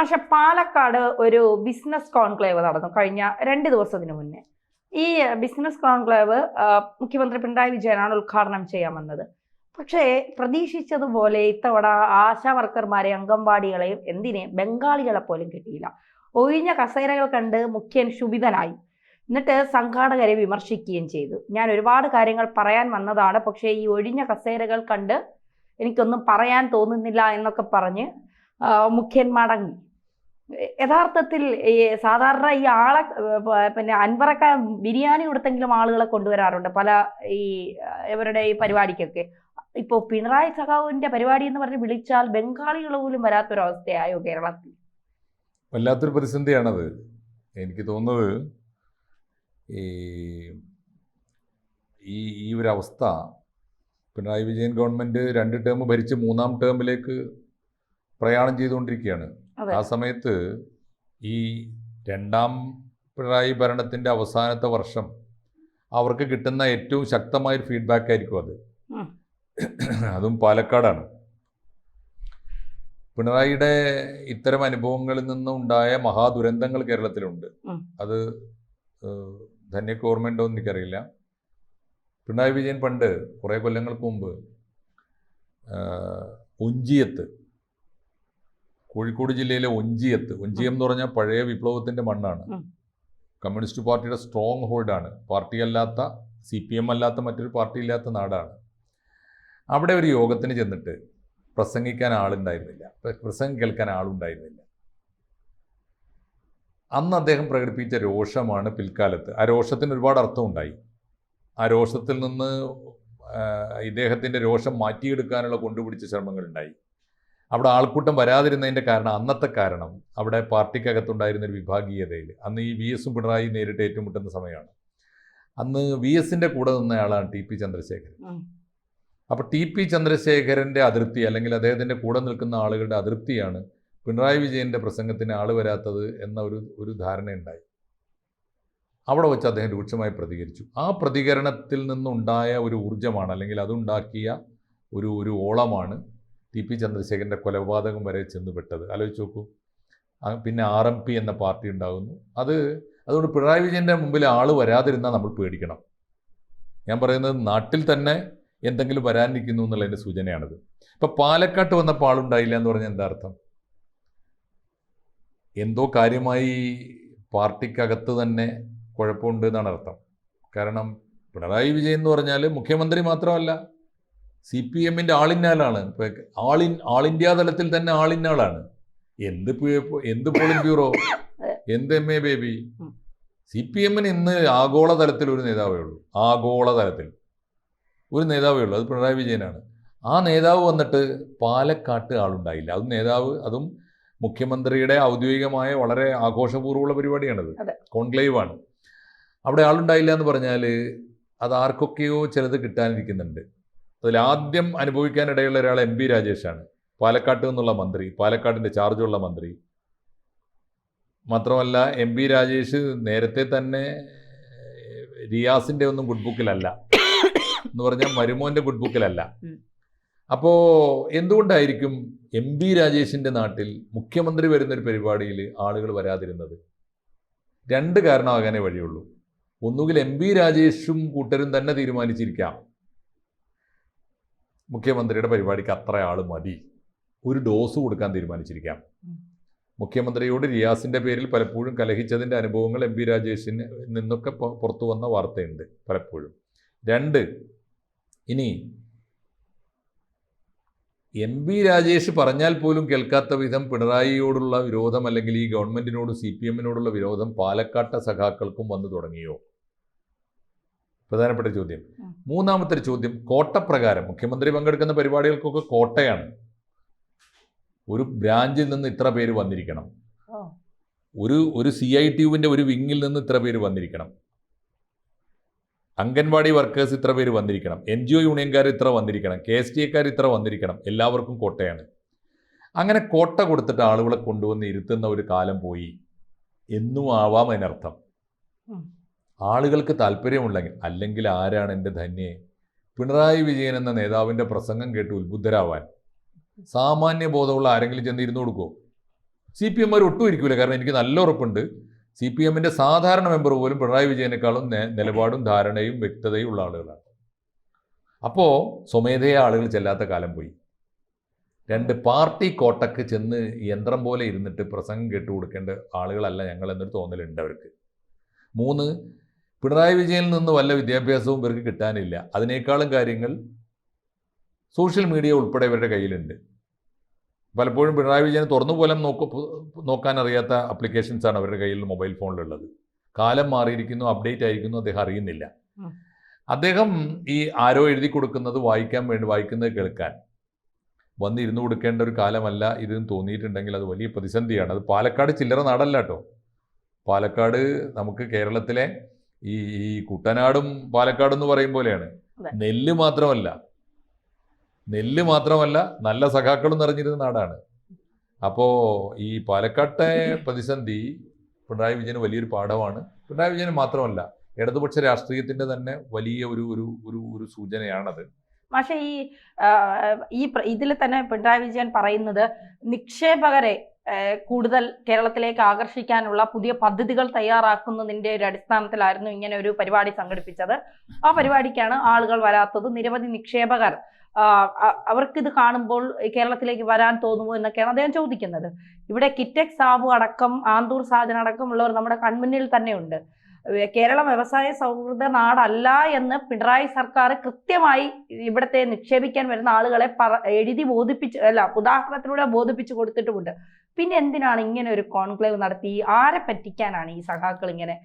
പക്ഷെ പാലക്കാട് ഒരു business conclave നടന്നു കഴിഞ്ഞ 2 ദിവസത്തിന് മുന്നേ. ഈ ബിസിനസ് കോൺക്ലേവ് മുഖ്യമന്ത്രി പിണറായി വിജയനാണ് ഉദ്ഘാടനം ചെയ്യാൻ വന്നത്. പക്ഷേ പ്രതീക്ഷിച്ചതുപോലെ ഇത്തവണ ആശാ വർക്കർമാരെ, അംഗൻവാടികളെയും ബംഗാളികളെ പോലും കിട്ടിയില്ല. ഒഴിഞ്ഞ കസേരകൾ കണ്ട് മുഖ്യൻ ക്ഷുഭിതനായി. എന്നിട്ട് സംഘാടകരെ വിമർശിക്കുകയും ചെയ്തു. ഞാൻ ഒരുപാട് കാര്യങ്ങൾ പറയാൻ വന്നതാണ്, പക്ഷേ ഈ ഒഴിഞ്ഞ കസേരകൾ കണ്ട് എനിക്കൊന്നും പറയാൻ തോന്നുന്നില്ല എന്നൊക്കെ പറഞ്ഞ് മുഖ്യൻ മടങ്ങി. യഥാർത്ഥത്തിൽ സാധാരണ ഈ ആളെ പിന്നെ അൻവറൊക്കെ ബിരിയാണി കൊടുത്തെങ്കിലും ആളുകളെ കൊണ്ടുവരാറുണ്ട് പല ഇവരുടെ ഈ പരിപാടിക്കൊക്കെ. ഇപ്പോൾ പിണറായി സഖാവിന്റെ പരിപാടി എന്ന് പറഞ്ഞ് വിളിച്ചാൽ ബംഗാളികൾ പോലും വരാത്തൊരവസ്ഥയായോ കേരളത്തിൽ? വല്ലാത്തൊരു പ്രതിസന്ധിയാണത്. എനിക്ക് തോന്നുന്നത് ഈ ഒരു അവസ്ഥ പിണറായി വിജയൻ ഗവൺമെൻറ് 2 ടേം ഭരിച്ച് 3-ാം ടേമിലേക്ക് പ്രയാണം ചെയ്തുകൊണ്ടിരിക്കുകയാണ്. ആ സമയത്ത് ഈ 2ാം പിണറായി ഭരണത്തിൻ്റെ അവസാനത്തെ വർഷം അവർക്ക് കിട്ടുന്ന ഏറ്റവും ശക്തമായൊരു ഫീഡ്ബാക്ക് ആയിരിക്കും അത്. അതും പാലക്കാടാണ്. പിണറായിയുടെ ഇത്തരം അനുഭവങ്ങളിൽ നിന്നുണ്ടായ മഹാദുരന്തങ്ങൾ കേരളത്തിലുണ്ട്. അത് ധന്യക്ക് ഓർമ്മയുണ്ടോ എന്ന് എനിക്കറിയില്ല. പിണറായി വിജയൻ പണ്ട് കുറേ കൊല്ലങ്ങൾക്ക് മുമ്പ് ഒഞ്ചിയത്ത്, കോഴിക്കോട് ജില്ലയിലെ ഒഞ്ചിയം എന്ന് പറഞ്ഞാൽ പഴയ വിപ്ലവത്തിൻ്റെ മണ്ണാണ്. കമ്മ്യൂണിസ്റ്റ് പാർട്ടിയുടെ സ്ട്രോങ് ഹോൾഡാണ്. പാർട്ടി അല്ലാത്ത, CPM അല്ലാത്ത മറ്റൊരു പാർട്ടി ഇല്ലാത്ത നാടാണ്. അവിടെ ഒരു യോഗത്തിന് ചെന്നിട്ട് പ്രസംഗിക്കാൻ ആളുണ്ടായിരുന്നില്ല, പ്രസംഗം കേൾക്കാൻ ആളുണ്ടായിരുന്നില്ല. അന്ന് അദ്ദേഹം പ്രകടിപ്പിച്ച രോഷമാണ് പിൽക്കാലത്ത്. ആ രോഷത്തിന് ഒരുപാട് അർത്ഥമുണ്ടായി. ആ രോഷത്തിൽ നിന്ന് ഇദ്ദേഹത്തിൻ്റെ രോഷം മാറ്റിയെടുക്കാനുള്ള കൊണ്ടുപിടിച്ച ശ്രമങ്ങളുണ്ടായി. അവിടെ ആൾക്കൂട്ടം വരാതിരുന്നതിൻ്റെ അന്നത്തെ കാരണം അവിടെ പാർട്ടിക്കകത്തുണ്ടായിരുന്നൊരു വിഭാഗീയതയിൽ. അന്ന് ഈ VS പിണറായി നേരിട്ട് ഏറ്റുമുട്ടുന്ന സമയമാണ്. അന്ന് VSൻ്റെ കൂടെ നിന്നയാളാണ് TP ചന്ദ്രശേഖരൻ. അപ്പോൾ TP ചന്ദ്രശേഖരൻ്റെ അതൃപ്തി, അല്ലെങ്കിൽ അദ്ദേഹത്തിൻ്റെ കൂടെ നിൽക്കുന്ന ആളുകളുടെ അതൃപ്തിയാണ് പിണറായി വിജയൻ്റെ പ്രസംഗത്തിന് ആൾ വരാത്തത് എന്ന ഒരു ധാരണയുണ്ടായി. അവിടെ വെച്ച് അദ്ദേഹം രൂക്ഷമായി പ്രതികരിച്ചു. ആ പ്രതികരണത്തിൽ നിന്നുണ്ടായ ഒരു ഊർജ്ജമാണ്, അല്ലെങ്കിൽ അതുണ്ടാക്കിയ ഒരു ഓളമാണ് TP ചന്ദ്രശേഖരൻ്റെ കൊലപാതകം വരെ ചെന്നുപെട്ടത്. ആലോചിച്ച് നോക്കൂ. പിന്നെ RMP എന്ന പാർട്ടി ഉണ്ടാകുന്നു. അതുകൊണ്ട് പിണറായി വിജയൻ്റെ മുമ്പിൽ ആൾ വരാതിരുന്നാൽ നമ്മൾ പേടിക്കണം. ഞാൻ പറയുന്നത് നാട്ടിൽ തന്നെ എന്തെങ്കിലും വരാനിരിക്കുന്നു എന്നുള്ളതിൻ്റെ സൂചനയാണത്. ഇപ്പം പാലക്കാട്ട് വന്നപ്പോൾ ആളുണ്ടായില്ല എന്ന് പറഞ്ഞാൽ എന്താ അർത്ഥം? എന്തോ കാര്യമായി പാർട്ടിക്കകത്ത് തന്നെ കുഴപ്പമുണ്ട് എന്നാണ് അർത്ഥം. കാരണം പിണറായി വിജയൻ എന്ന് പറഞ്ഞാൽ മുഖ്യമന്ത്രി മാത്രമല്ല, CPMൻ്റെ ആളിന്നാലാണ്. ആൾ ഇന്ത്യ തലത്തിൽ തന്നെ ആളിന്നാളാണ്. എന്ത് പോളിംഗ് ബ്യൂറോ, എന്ത് MA ബേബി. CPMന് ഇന്ന് ആഗോളതലത്തിൽ ഒരു നേതാവേ ഉള്ളൂ. ആഗോളതലത്തിൽ ഒരു നേതാവേ ഉള്ളൂ, അത് പിണറായി വിജയനാണ്. ആ നേതാവ് വന്നിട്ട് പാലക്കാട്ട് ആളുണ്ടായില്ല. അതും മുഖ്യമന്ത്രിയുടെ ഔദ്യോഗികമായ വളരെ ആഘോഷപൂർവ്വമുള്ള പരിപാടിയാണത്, കോൺക്ലേവാണ്. അവിടെ ആളുണ്ടായില്ല എന്ന് പറഞ്ഞാൽ അത് ആർക്കൊക്കെയോ ചിലത് കിട്ടാനിരിക്കുന്നുണ്ട്. അതിലാദ്യം അനുഭവിക്കാനിടയുള്ള ഒരാൾ MB രാജേഷാണ്, പാലക്കാട്ട് നിന്നുള്ള മന്ത്രി, പാലക്കാടിൻ്റെ ചാർജുള്ള മന്ത്രി. മാത്രമല്ല MB രാജേഷ് നേരത്തെ തന്നെ റിയാസിൻ്റെ ഒന്നും ഗുഡ് ബുക്കിലല്ല എന്ന് പറഞ്ഞാൽ മരുമോൻ്റെ ഗുഡ് ബുക്കിലല്ല. അപ്പോൾ എന്തുകൊണ്ടായിരിക്കും MB രാജേഷിൻ്റെ നാട്ടിൽ മുഖ്യമന്ത്രി വരുന്നൊരു പരിപാടിയിൽ ആളുകൾ വരാതിരുന്നത്? 2 കാരണമാകാനേ വഴിയുള്ളൂ. ഒന്നുകിൽ MB രാജേഷും കൂട്ടരും തന്നെ തീരുമാനിച്ചിരിക്കാം മുഖ്യമന്ത്രിയുടെ പരിപാടിക്ക് അത്ര ആൾ മതി, ഒരു ഡോസ് കൊടുക്കാൻ തീരുമാനിച്ചിരിക്കാം. മുഖ്യമന്ത്രിയോട് റിയാസിൻ്റെ പേരിൽ പലപ്പോഴും കലഹിച്ചതിൻ്റെ അനുഭവങ്ങൾ MB രാജേഷിന് നിന്നൊക്കെ പുറത്തു വന്ന വാർത്തയുണ്ട് പലപ്പോഴും. 2, ഇനി MB രാജേഷ് പറഞ്ഞാൽ പോലും കേൾക്കാത്ത വിധം പിണറായിയോടുള്ള വിരോധം, അല്ലെങ്കിൽ ഈ ഗവൺമെൻറ്റിനോടും CPMനോടുള്ള വിരോധം പാലക്കാട്ടെ സഖാക്കൾക്കും വന്നു തുടങ്ങിയോ? പ്രധാനപ്പെട്ട ചോദ്യം. 3ാമത്തെ ചോദ്യം, കോട്ടപ്രകാരം മുഖ്യമന്ത്രി പങ്കെടുക്കുന്ന പരിപാടികൾക്കൊക്കെ കോട്ടയാണ്. ഒരു ബ്രാഞ്ചിൽ നിന്ന് ഇത്ര പേര് വന്നിരിക്കണം, ഒരു CITUവിൻ്റെ ഒരു വിങ്ങിൽ നിന്ന് ഇത്ര പേര് വന്നിരിക്കണം, അംഗൻവാടി വർക്കേഴ്സ് ഇത്ര പേര് വന്നിരിക്കണം, NGO യൂണിയൻകാർ ഇത്ര വന്നിരിക്കണം, KSTAക്കാർ ഇത്ര വന്നിരിക്കണം, എല്ലാവർക്കും കോട്ടയാണ്. അങ്ങനെ കോട്ട കൊടുത്തിട്ട് ആളുകളെ കൊണ്ടുവന്ന് ഇരുത്തുന്ന ഒരു കാലം പോയി എന്നും ആവാം അതിനർത്ഥം. ആളുകൾക്ക് താല്പര്യമുണ്ടെങ്കിൽ, അല്ലെങ്കിൽ ആരാണ് എൻ്റെ ധന്യെ പിണറായി വിജയൻ എന്ന നേതാവിൻ്റെ പ്രസംഗം കേട്ട് ഉത്ബുദ്ധരാവാൻ സാമാന്യ ബോധമുള്ള ആരെങ്കിലും ചെന്ന് ഇരുന്ന് കൊടുക്കുമോ? CPM ഒട്ടും ഇരിക്കില്ല. കാരണം എനിക്ക് നല്ല ഉറപ്പുണ്ട് CPMന്റെ സാധാരണ മെമ്പർ പോലും പിണറായി വിജയനേക്കാളും നിലപാടും ധാരണയും വ്യക്തതയും ഉള്ള ആളുകളാണ്. അപ്പോൾ സ്വമേധയാ ആളുകൾ ചെല്ലാത്ത കാലം പോയി. 2 പാർട്ടി കോട്ടക്ക് ചെന്ന് യന്ത്രം പോലെ ഇരുന്നിട്ട് പ്രസംഗം കേട്ടുകൊടുക്കേണ്ട ആളുകളല്ല ഞങ്ങൾ എന്നൊരു തോന്നലുണ്ട് അവർക്ക്. 3, പിണറായി വിജയനിൽ നിന്ന് വല്ല വിദ്യാഭ്യാസവും ഇവർക്ക് കിട്ടാനില്ല. അതിനേക്കാളും കാര്യങ്ങൾ സോഷ്യൽ മീഡിയ ഉൾപ്പെടെ ഇവരുടെ കയ്യിലുണ്ട്. പലപ്പോഴും പിണറായി വിജയൻ തുറന്നു പോലും നോക്കാൻ അറിയാത്ത ആപ്ലിക്കേഷൻസാണ് അവരുടെ കയ്യിൽ മൊബൈൽ ഫോണിലുള്ളത്. കാലം മാറിയിരിക്കുന്നു, അപ്ഡേറ്റ് ആയിരിക്കുന്നു, അദ്ദേഹം അറിയുന്നില്ല. അദ്ദേഹം ഈ ആരോ എഴുതി കൊടുക്കുന്നത് വായിക്കുന്നത് കേൾക്കാൻ വന്നിരുന്നു കൊടുക്കേണ്ട ഒരു കാലമല്ല ഇതെന്ന് തോന്നിയിട്ടുണ്ടെങ്കിൽ അത് വലിയ പ്രതിസന്ധിയാണ്. അത് പാലക്കാട് ചില്ലറ നാടല്ല കേട്ടോ. പാലക്കാട് നമുക്ക് കേരളത്തിലെ ഈ കുട്ടനാടും പാലക്കാടും എന്ന് പറയും പോലെയാണ്. നെല്ല് മാത്രമല്ല നല്ല സഖാക്കളും നിറഞ്ഞിരുന്ന നാടാണ്. അപ്പോൾ ഈ പാലക്കാട്ടെ പ്രതിസന്ധി പിണറായി വിജയന് വലിയൊരു പാഠമാണ്. പിണറായി വിജയന് മാത്രമല്ല ഇടതുപക്ഷ രാഷ്ട്രീയത്തിൻ്റെ തന്നെ വലിയ ഒരു സൂചനയാണത്. പക്ഷേ ഇതിൽ തന്നെ പിണറായി വിജയൻ പറയുന്നത് നിക്ഷേപകരെ കൂടുതൽ കേരളത്തിലേക്ക് ആകർഷിക്കാനുള്ള പുതിയ പദ്ധതികൾ തയ്യാറാക്കുന്നതിന്റെ ഒരു അടിസ്ഥാനത്തിലായിരുന്നു ഇങ്ങനെ ഒരു പരിപാടി സംഘടിപ്പിച്ചത്. ആ പരിപാടിക്കാണ് ആളുകൾ വരാത്തത്. നിരവധി നിക്ഷേപകർ അവർക്കിത് കാണുമ്പോൾ കേരളത്തിലേക്ക് വരാൻ തോന്നുമോ എന്നൊക്കെയാണ് അദ്ദേഹം ചോദിക്കുന്നത്. ഇവിടെ കിറ്റെക്സ്, സാബു അടക്കം, ആന്തൂർ സാജൻ അടക്കമുള്ളവർ നമ്മുടെ കൺമുന്നിൽ തന്നെയുണ്ട്. കേരളം വ്യവസായ സൗഹൃദ നാടല്ല എന്ന് പിണറായി സർക്കാർ കൃത്യമായി ഇവിടത്തെ നിക്ഷേപിക്കാൻ വരുന്ന ആളുകളെ എഴുതി ഉദാഹരണത്തിലൂടെ ബോധിപ്പിച്ചു കൊടുത്തിട്ടുമുണ്ട്. പിന്നെ എന്തിനാണ് ഇങ്ങനെ ഒരു കോൺക്ലേവ് നടത്തി? ആരെ പറ്റിക്കാനാണ് ഈ സഖാക്കൾ ഇങ്ങനെ?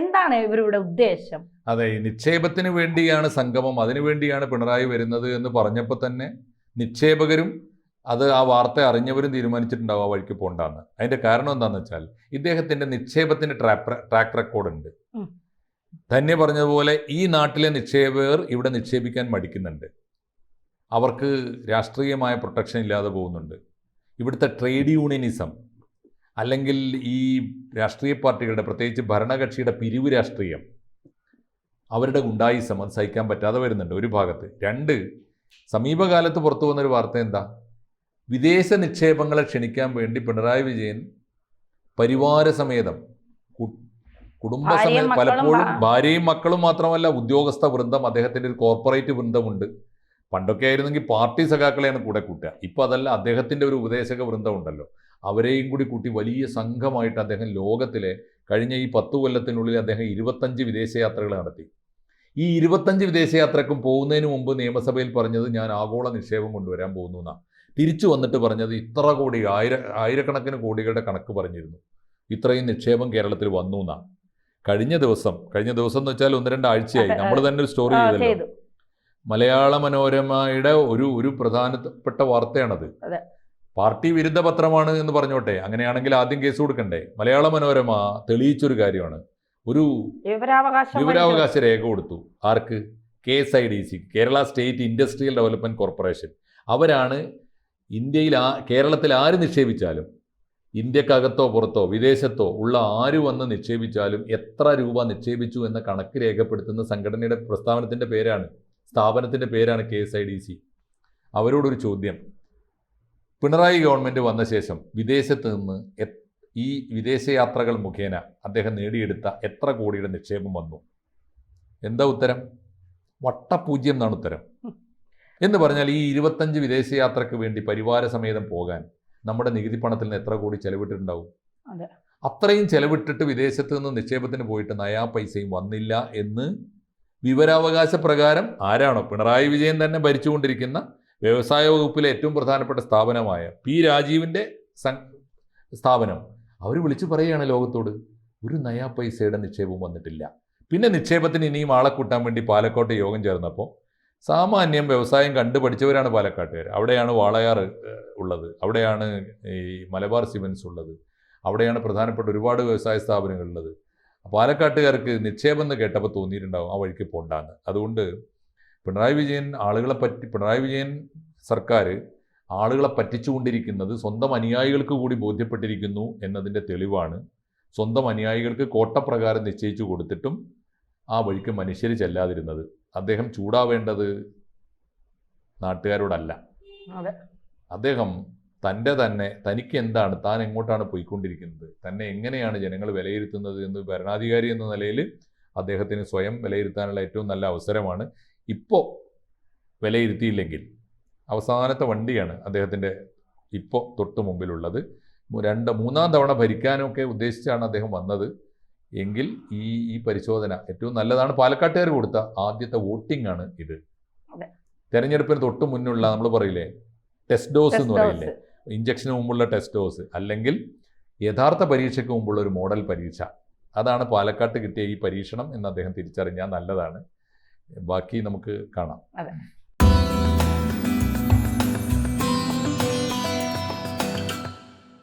എന്താണ് ഇവരുടെ ഉദ്ദേശം? അതെ, നിക്ഷേപത്തിന് വേണ്ടിയാണ് സംഗമം, അതിനുവേണ്ടിയാണ് പിണറായി വരുന്നത് എന്ന് പറഞ്ഞപ്പോൾ തന്നെ നിക്ഷേപകരും അത് ആ വാർത്ത അറിഞ്ഞവരും തീരുമാനിച്ചിട്ടുണ്ടാവും ആ വഴിക്ക് പോകണ്ടെന്ന്. അതിന്റെ കാരണം എന്താണെന്ന് വെച്ചാൽ ഇദ്ദേഹത്തിന്റെ നിക്ഷേപത്തിന് ട്രാക്ക് റെക്കോർഡ് ഉണ്ട്. തന്നെ പറഞ്ഞതുപോലെ ഈ നാട്ടിലെ നിക്ഷേപകർ ഇവിടെ നിക്ഷേപിക്കാൻ മടിക്കുന്നുണ്ട്. അവർക്ക് രാഷ്ട്രീയമായ പ്രൊട്ടക്ഷൻ ഇല്ലാതെ പോകുന്നുണ്ട്. ഇവിടുത്തെ ട്രേഡ് യൂണിയനിസം അല്ലെങ്കിൽ ഈ രാഷ്ട്രീയ പാർട്ടികളുടെ, പ്രത്യേകിച്ച് ഭരണകക്ഷിയുടെ പിരിവ് രാഷ്ട്രീയം, അവരുടെ ഗുണ്ടായിസം അത് സഹിക്കാൻ പറ്റാതെ വരുന്നുണ്ട് ഒരു ഭാഗത്ത്. 2, സമീപകാലത്ത് പുറത്തു വന്നൊരു വാർത്ത എന്താ? വിദേശ നിക്ഷേപങ്ങളെ ക്ഷണിക്കാൻ വേണ്ടി പിണറായി വിജയൻ പരിവാരസമേതം, കുടുംബസമേതം, പലപ്പോഴും ഭാര്യയും മക്കളും മാത്രമല്ല ഉദ്യോഗസ്ഥ വൃന്ദം, അദ്ദേഹത്തിൻ്റെ ഒരു കോർപ്പറേറ്റ് വൃന്ദമുണ്ട്. പണ്ടൊക്കെ ആയിരുന്നെങ്കിൽ പാർട്ടി സഖാക്കളെയാണ് കൂടെ കൂട്ടുക. ഇപ്പോൾ അതല്ല, അദ്ദേഹത്തിൻ്റെ ഒരു ഉപദേശക വൃന്ദം ഉണ്ടല്ലോ, അവരെയും കൂടി കൂട്ടി വലിയ സംഘമായിട്ട് അദ്ദേഹം ലോകത്തിലെ കഴിഞ്ഞ ഈ 10 കൊല്ലത്തിനുള്ളിൽ അദ്ദേഹം 25 വിദേശയാത്രകൾ നടത്തി. ഈ 25 വിദേശയാത്രക്കും പോകുന്നതിന് മുമ്പ് നിയമസഭയിൽ പറഞ്ഞത് ഞാൻ ആഗോള നിക്ഷേപം കൊണ്ടുവരാൻ പോകുന്നു എന്നാണ്. തിരിച്ചു വന്നിട്ട് പറഞ്ഞത് ഇത്ര കോടി, ആയിരക്കണക്കിന് കോടികളുടെ കണക്ക് പറഞ്ഞിരുന്നു. ഇത്രയും നിക്ഷേപം കേരളത്തിൽ വന്നു എന്നാണ്. കഴിഞ്ഞ ദിവസം എന്ന് വെച്ചാൽ 1-2 ആഴ്ചയായി നമ്മൾ തന്നെ ഒരു സ്റ്റോറി ചെയ്തല്ലോ. മലയാള മനോരമയുടെ ഒരു പ്രധാനപ്പെട്ട വാർത്തയാണത്. പാർട്ടി വിരുദ്ധ പത്രമാണ് എന്ന് പറഞ്ഞോട്ടെ, അങ്ങനെയാണെങ്കിൽ ആദ്യം കേസ് കൊടുക്കണ്ടേ? മലയാള മനോരമ തെളിയിച്ചൊരു കാര്യമാണ്. ഒരു വിവരാവകാശ രേഖ കൊടുത്തു. ആർക്ക്? KSIDC, Kerala state industrial development corporation. അവരാണ് കേരളത്തിൽ ആര് നിക്ഷേപിച്ചാലും, ഇന്ത്യക്കകത്തോ പുറത്തോ വിദേശത്തോ ഉള്ള ആര് വന്ന് നിക്ഷേപിച്ചാലും എത്ര രൂപ നിക്ഷേപിച്ചു എന്ന കണക്ക് രേഖപ്പെടുത്തുന്ന സംഘടനയുടെ സ്ഥാപനത്തിൻ്റെ പേരാണ് KSIDC. അവരോടൊരു ചോദ്യം, പിണറായി ഗവൺമെൻറ് വന്ന ശേഷം വിദേശത്ത് നിന്ന് ഈ വിദേശയാത്രകൾ മുഖേന അദ്ദേഹം നേടിയെടുത്ത എത്ര കോടിയുടെ നിക്ഷേപം വന്നു? എന്താ ഉത്തരം? വട്ടപൂജ്യം എന്നാണ് ഉത്തരം. എന്ന് പറഞ്ഞാൽ ഈ 25 വിദേശയാത്രയ്ക്ക് വേണ്ടി പരിവാരസമേതം പോകാൻ നമ്മുടെ നികുതി പണത്തിൽ നിന്ന് എത്ര കോടി ചെലവിട്ടിട്ടുണ്ടാവും? അത്രയും ചെലവിട്ടിട്ട് വിദേശത്ത് നിന്ന് നിക്ഷേപത്തിന് പോയിട്ട് നയാ പൈസയും വന്നില്ല എന്ന് വിവരാവകാശ പ്രകാരം ആരാണോ പിണറായി വിജയൻ തന്നെ ഭരിച്ചുകൊണ്ടിരിക്കുന്ന വ്യവസായ വകുപ്പിലെ ഏറ്റവും പ്രധാനപ്പെട്ട സ്ഥാപനമായ P. രാജീവിൻ്റെ സ്ഥാപനം അവർ വിളിച്ചു പറയുകയാണ് ലോകത്തോട്, ഒരു നയാ പൈസയുടെ നിക്ഷേപം വന്നിട്ടില്ല. പിന്നെ നിക്ഷേപത്തിന് ഇനിയും ആളെ കൂട്ടാൻ വേണ്ടി പാലക്കാട്ട് യോഗം ചേർന്നപ്പോൾ സാമാന്യം വ്യവസായം കണ്ടുപഠിച്ചവരാണ് പാലക്കാട്ടുകാർ. അവിടെയാണ് വാളയാർ ഉള്ളത്, അവിടെയാണ് ഈ മലബാർ സിമൻസ് ഉള്ളത്, അവിടെയാണ് പ്രധാനപ്പെട്ട ഒരുപാട് വ്യവസായ സ്ഥാപനങ്ങളുള്ളത്. പാലക്കാട്ടുകാർക്ക് നിക്ഷേപം എന്ന് കേട്ടപ്പോൾ തോന്നിയിട്ടുണ്ടാവും ആ വഴിക്ക് പോണ്ടാന്ന്. അതുകൊണ്ട് പിണറായി വിജയൻ സർക്കാർ ആളുകളെ പറ്റിച്ചുകൊണ്ടിരിക്കുന്നത് സ്വന്തം അനുയായികൾക്ക് കൂടി ബോധ്യപ്പെട്ടിരിക്കുന്നു എന്നതിൻ്റെ തെളിവാണ്. സ്വന്തം അനുയായികൾക്ക് കോട്ടപ്രകാരം നിശ്ചയിച്ചു കൊടുത്തിട്ടും ആ വഴിക്ക് മനുഷ്യർ ചെല്ലാതിരുന്നത്. അദ്ദേഹം ചൂടാവേണ്ടത് നാട്ടുകാരോടല്ല, അദ്ദേഹം തനിക്ക് എന്താണ്, താൻ എങ്ങോട്ടാണ് പോയിക്കൊണ്ടിരിക്കുന്നത്, തന്നെ എങ്ങനെയാണ് ജനങ്ങൾ വിലയിരുത്തുന്നത് എന്ന് ഭരണാധികാരി എന്ന നിലയിൽ അദ്ദേഹത്തിന് സ്വയം വിലയിരുത്താനുള്ള ഏറ്റവും നല്ല അവസരമാണ്. ഇപ്പോൾ വിലയിരുത്തിയില്ലെങ്കിൽ അവസാനത്തെ വണ്ടിയാണ് അദ്ദേഹത്തിൻ്റെ ഇപ്പോൾ തൊട്ട് മുമ്പിലുള്ളത്. മൂന്നാം തവണ ഭരിക്കാനൊക്കെ ഉദ്ദേശിച്ചാണ് അദ്ദേഹം വന്നത് എങ്കിൽ ഈ പരിശോധന ഏറ്റവും നല്ലതാണ്. പാലക്കാട്ടുകാർ കൊടുത്ത ആദ്യത്തെ വോട്ടിംഗ് ആണ് ഇത്. തെരഞ്ഞെടുപ്പിന് തൊട്ട് മുന്നുള്ള നമ്മൾ പറയില്ലേ ടെസ്റ്റ് ഡോസ് എന്ന് പറയില്ലേ, ഇഞ്ചക്ഷന് മുമ്പുള്ള ടെസ്റ്റ് ഡോസ്, അല്ലെങ്കിൽ യഥാർത്ഥ പരീക്ഷയ്ക്ക് മുമ്പുള്ള ഒരു മോഡൽ പരീക്ഷ, അതാണ് പാലക്കാട്ട് കിട്ടിയ ഈ പരീക്ഷണം എന്ന് അദ്ദേഹം തിരിച്ചറിഞ്ഞാൽ നല്ലതാണ്. ബാക്കി നമുക്ക് കാണാം.